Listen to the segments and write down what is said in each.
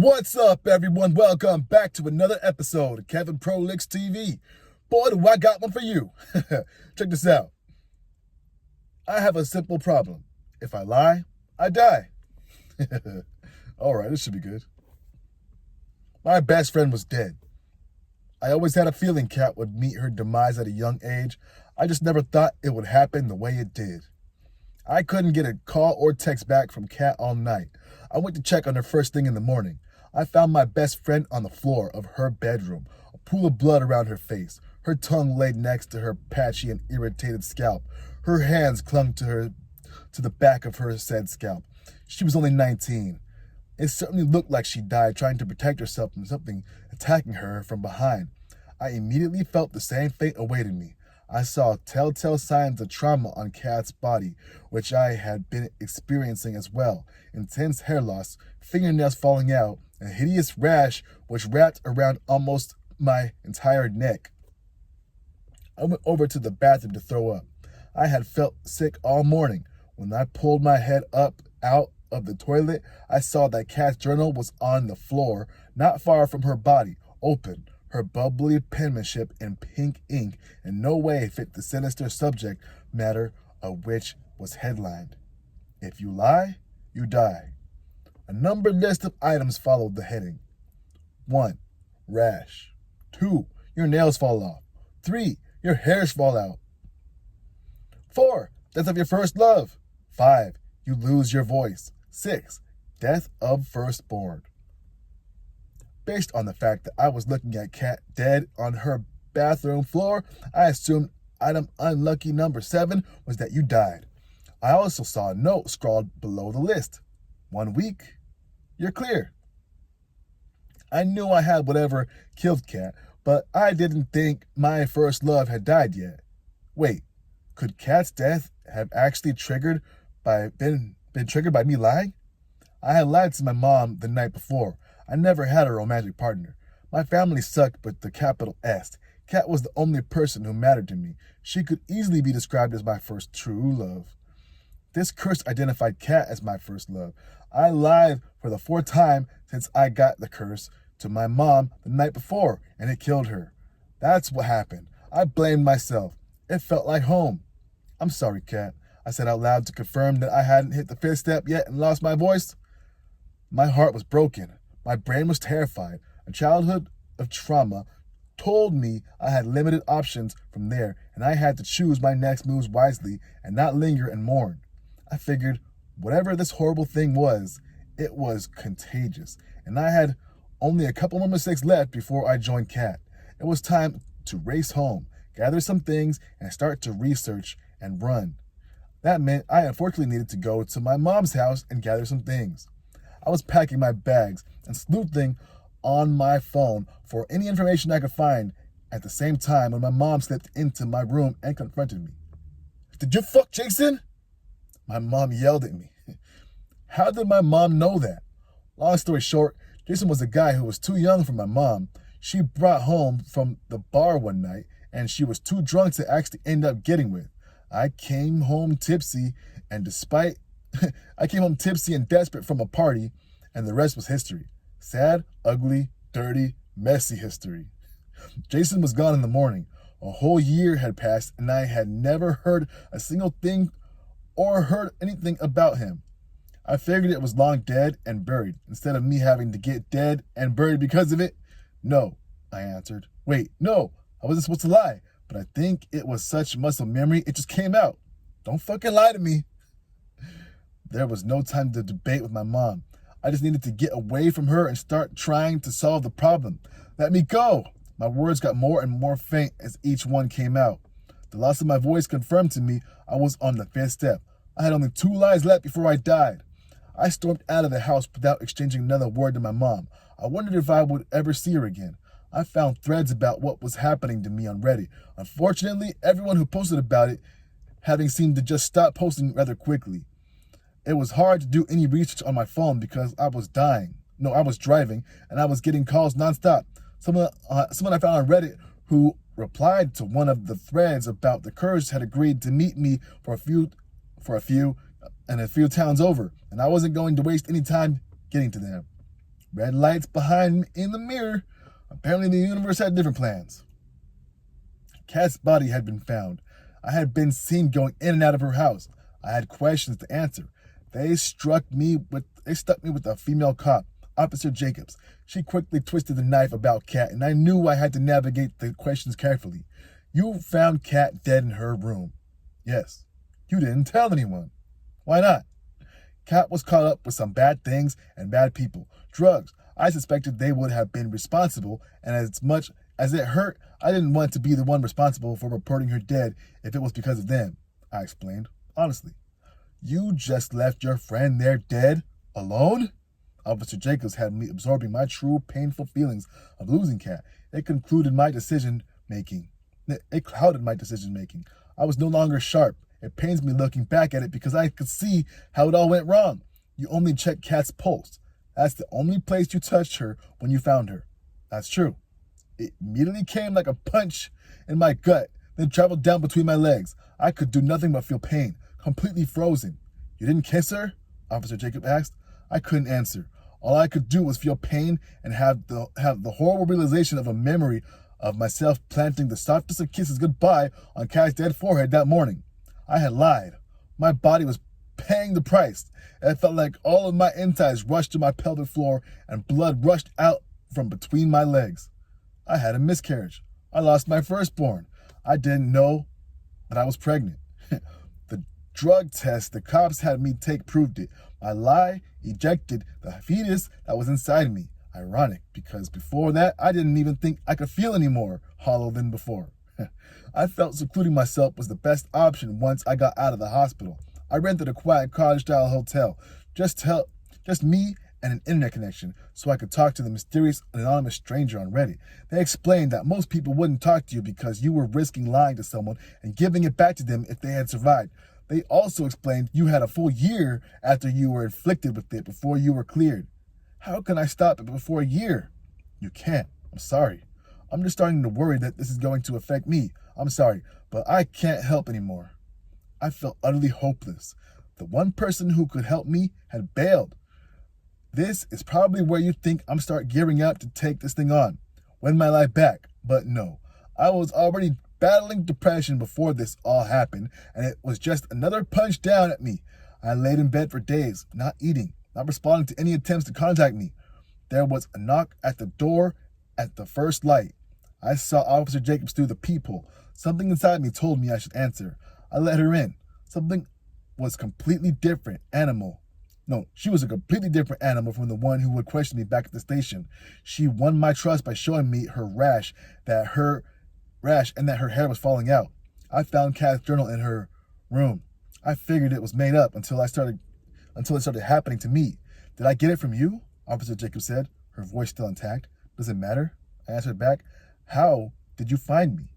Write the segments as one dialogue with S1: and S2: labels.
S1: What's up, everyone? Welcome back to another episode of Kevin Prolix TV. Boy, do I got one for you. Check this out. I have a simple problem. If I lie, I die. All right, this should be good. My best friend was dead. I always had a feeling Kat would meet her demise at a young age. I just never thought it would happen the way it did. I couldn't get a call or text back from Kat all night. I went to check on her first thing in the morning. I found my best friend on the floor of her bedroom, a pool of blood around her face. Her tongue laid next to her patchy and irritated scalp. Her hands clung to the back of her said scalp. She was only 19. It certainly looked like she died trying to protect herself from something attacking her from behind. I immediately felt the same fate awaited me. I saw telltale signs of trauma on Kat's body, which I had been experiencing as well. Intense hair loss, fingernails falling out, a hideous rash which wrapped around almost my entire neck. I went over to the bathroom to throw up. I had felt sick all morning. When I pulled my head up out of the toilet, I saw that Kat's journal was on the floor, not far from her body, open. Her bubbly penmanship in pink ink in no way fit the sinister subject matter of which was headlined, "If you lie, you die." A numbered list of items followed the heading. 1. Rash. 2. Your nails fall off. 3. Your hairs fall out. 4. Death of your first love. 5. You lose your voice. 6. Death of firstborn. Based on the fact that I was looking at Kat dead on her bathroom floor, I assumed item unlucky number 7 was that you died. I also saw a note scrawled below the list. 1 week, you're clear. I knew I had whatever killed Kat, but I didn't think my first love had died yet. Wait, could Kat's death have actually been triggered by me lying? I had lied to my mom the night before. I never had a romantic partner. My family sucked with the capital S. Kat was the only person who mattered to me. She could easily be described as my first true love. This curse identified Kat as my first love. I lied for the 4th time since I got the curse to my mom the night before, and it killed her. That's what happened. I blamed myself. It felt like home. I'm sorry, Kat, I said out loud to confirm that I hadn't hit the 5th step yet and lost my voice. My heart was broken. My brain was terrified. A childhood of trauma told me I had limited options from there, and I had to choose my next moves wisely and not linger and mourn. I figured whatever this horrible thing was, it was contagious, and I had only a couple more mistakes left before I joined Kat. It was time to race home, gather some things, and start to research and run. That meant I unfortunately needed to go to my mom's house and gather some things. I was packing my bags and sleuthing on my phone for any information I could find at the same time when my mom slipped into my room and confronted me. "Did you fuck Jason?" My mom yelled at me. How did my mom know that? Long story short, Jason was a guy who was too young for my mom. She brought home from the bar one night, and she was too drunk to actually end up getting with. I came home tipsy and desperate from a party, and the rest was history. Sad, ugly, dirty, messy history. Jason was gone in the morning. A whole year had passed, and I had never heard a single thing or heard anything about him. I figured it was long dead and buried, instead of me having to get dead and buried because of it. "No," I answered. "Wait, no, I wasn't supposed to lie, but I think it was such muscle memory, it just came out. Don't fucking lie to me." There was no time to debate with my mom. I just needed to get away from her and start trying to solve the problem. "Let me go." My words got more and more faint as each one came out. The loss of my voice confirmed to me I was on the 5th step. I had only 2 lies left before I died. I stormed out of the house without exchanging another word to my mom. I wondered if I would ever see her again. I found threads about what was happening to me on Reddit. Unfortunately, everyone who posted about it having seemed to just stop posting rather quickly. It was hard to do any research on my phone because I was driving, and I was getting calls nonstop. Someone I found on Reddit who replied to one of the threads about the Kurds had agreed to meet me for a few towns over, and I wasn't going to waste any time getting to them. Red lights behind me in the mirror. Apparently the universe had different plans. Kat's body had been found. I had been seen going in and out of her house. I had questions to answer. They stuck me with a female cop, Officer Jacobs. She quickly twisted the knife about Kat, and I knew I had to navigate the questions carefully. You found Kat dead in her room. Yes. You didn't tell anyone. Why not? Kat was caught up with some bad things and bad people. Drugs. I suspected they would have been responsible, and as much as it hurt, I didn't want to be the one responsible for reporting her dead if it was because of them, I explained, honestly. You just left your friend there dead? Alone? Officer Jacobs had me absorbing my true painful feelings of losing Kat. It clouded my decision making. I was no longer sharp. It pains me looking back at it because I could see how it all went wrong. You only checked Kat's pulse. That's the only place you touched her when you found her. That's true. It immediately came like a punch in my gut, then traveled down between my legs. I could do nothing but feel pain, completely frozen. You didn't kiss her? Officer Jacob asked. I couldn't answer. All I could do was feel pain and have the horrible realization of a memory of myself planting the softest of kisses goodbye on Kat's dead forehead that morning. I had lied. My body was paying the price. It felt like all of my insides rushed to my pelvic floor and blood rushed out from between my legs. I had a miscarriage. I lost my firstborn. I didn't know that I was pregnant. The drug test the cops had me take proved it. My lie ejected the fetus that was inside me. Ironic, because before that, I didn't even think I could feel any more hollow than before. I felt secluding myself was the best option once I got out of the hospital. I rented a quiet cottage-style hotel, just me and an internet connection, so I could talk to the mysterious anonymous stranger on Reddit. They explained that most people wouldn't talk to you because you were risking lying to someone and giving it back to them if they had survived. They also explained you had a full year after you were inflicted with it before you were cleared. How can I stop it before a year? You can't. I'm sorry. I'm just starting to worry that this is going to affect me. I'm sorry, but I can't help anymore. I felt utterly hopeless. The one person who could help me had bailed. This is probably where you think I'm start gearing up to take this thing on, win my life back. But no, I was already battling depression before this all happened, and it was just another punch down at me. I laid in bed for days, not eating, not responding to any attempts to contact me. There was a knock at the door at the first light. I saw Officer Jacobs through the peephole. Something inside me told me I should answer. I let her in. Something was completely different, animal. No, she was a completely different animal from the one who would question me back at the station. She won my trust by showing me her rash and that her hair was falling out. I found Kat's journal in her room. I figured it was made up until it started happening to me. Did I get it from you? Officer Jacobs said, her voice still intact. Does it matter? I answered back. How did you find me?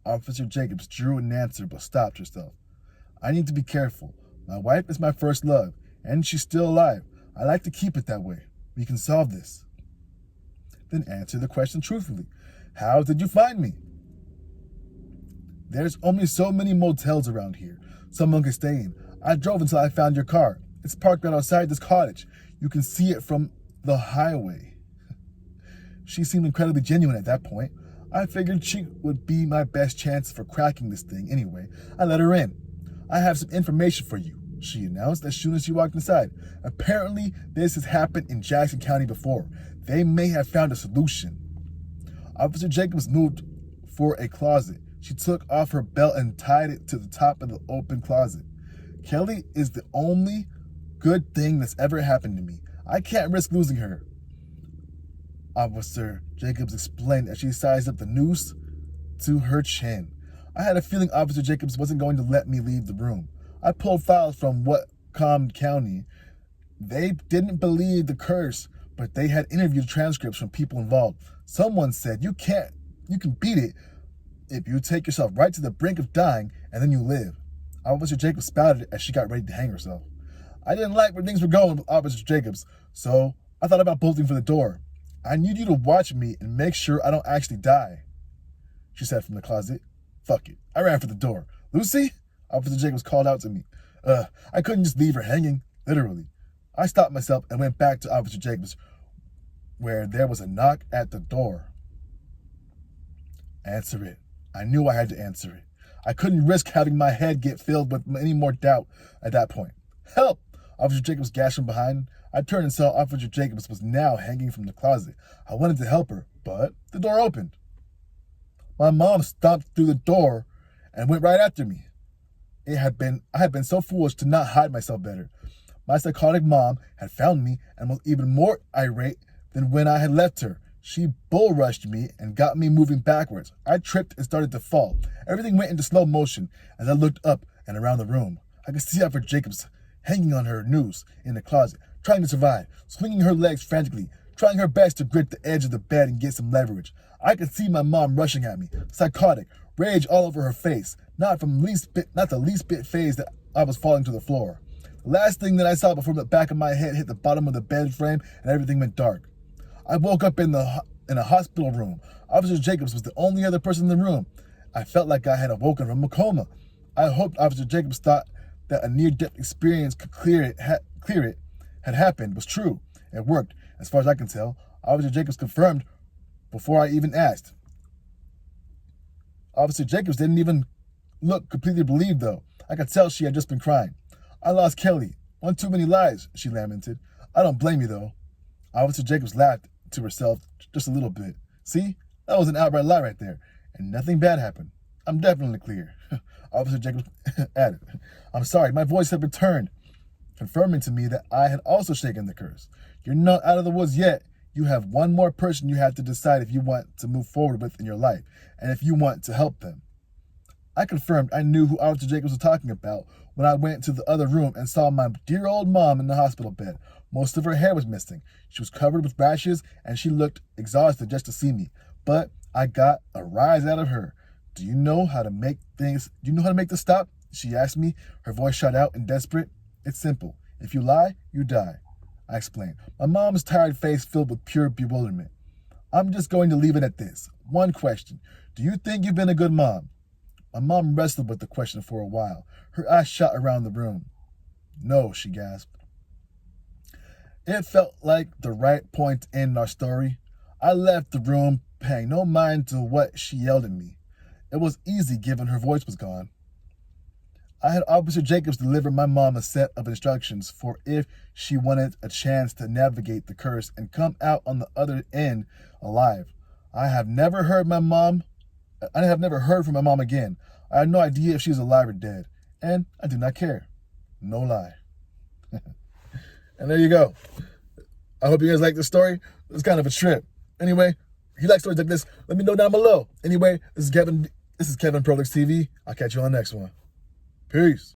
S1: Officer Jacobs drew an answer but stopped herself. I need to be careful. My wife is my first love, and she's still alive. I like to keep it that way. We can solve this. Then answer the question truthfully. How did you find me? There's only so many motels around here. Someone could stay in. I drove until I found your car. It's parked right outside this cottage. You can see it from the highway. She seemed incredibly genuine at that point. I figured she would be my best chance for cracking this thing anyway. I let her in. I have some information for you, she announced as soon as she walked inside. Apparently, this has happened in Jackson County before. They may have found a solution. Officer Jacobs moved for a closet. She took off her belt and tied it to the top of the open closet. Kelly is the only good thing that's ever happened to me. I can't risk losing her. Officer Jacobs explained as she sized up the noose to her chin. I had a feeling Officer Jacobs wasn't going to let me leave the room. I pulled files from Whatcom County. They didn't believe the curse, but they had interviewed transcripts from people involved. Someone said, you can beat it if you take yourself right to the brink of dying and then you live. Officer Jacobs spouted as she got ready to hang herself. I didn't like where things were going with Officer Jacobs, so I thought about bolting for the door. I need you to watch me and make sure I don't actually die, she said from the closet. Fuck it. I ran for the door. Lucy? Officer Jacobs called out to me. I couldn't just leave her hanging, literally. I stopped myself and went back to Officer Jacobs. where there was a knock at the door. Answer it. I knew I had to answer it. I couldn't risk having my head get filled with any more doubt at that point. Help! Officer Jacobs gasped from behind. I turned and saw Officer Jacobs was now hanging from the closet. I wanted to help her, but the door opened. My mom stomped through the door and went right after me. I had been so foolish to not hide myself better. My psychotic mom had found me and was even more irate than when I had left her. She bull rushed me and got me moving backwards. I tripped and started to fall. Everything went into slow motion as I looked up and around the room. I could see Officer Jacobs hanging on her noose in the closet, trying to survive, swinging her legs frantically, trying her best to grip the edge of the bed and get some leverage. I could see my mom rushing at me, psychotic, rage all over her face, not the least bit phased that I was falling to the floor. The last thing that I saw before the back of my head hit the bottom of the bed frame and everything went dark. I woke up in a hospital room. Officer Jacobs was the only other person in the room. I felt like I had awoken from a coma. I hoped Officer Jacobs thought that a near-death experience could had happened was true. It worked, as far as I can tell. Officer Jacobs confirmed before I even asked. Officer Jacobs didn't even look completely relieved, though. I could tell she had just been crying. I lost Kelly. One too many lies, she lamented. I don't blame you, though. Officer Jacobs laughed to herself just a little bit. See? That was an outright lie right there. And nothing bad happened. I'm definitely clear. Officer Jacobs added. I'm sorry, my voice had returned, confirming to me that I had also shaken the curse. You're not out of the woods yet. You have one more person you have to decide if you want to move forward with in your life, and if you want to help them. I confirmed I knew who Officer Jacobs was talking about when I went to the other room and saw my dear old mom in the hospital bed. Most of her hair was missing. She was covered with rashes, and she looked exhausted just to see me. But I got a rise out of her. Do you know how to make this stop? She asked me, her voice shot out and desperate. It's simple. If you lie, you die, I explained, my mom's tired face filled with pure bewilderment. I'm just going to leave it at this. One question. Do you think you've been a good mom? My mom wrestled with the question for a while. Her eyes shot around the room. No, she gasped. It felt like the right point to end our story. I left the room, paying no mind to what she yelled at me. It was easy given her voice was gone. I had Officer Jacobs deliver my mom a set of instructions for if she wanted a chance to navigate the curse and come out on the other end alive. I have never heard from my mom again. I had no idea if she was alive or dead, and I did not care. No lie. And there you go. I hope you guys like this story. It's kind of a trip. Anyway, if you like stories like this, let me know down below. Anyway, this is Kevin Prolix TV. I'll catch you on the next one. Peace.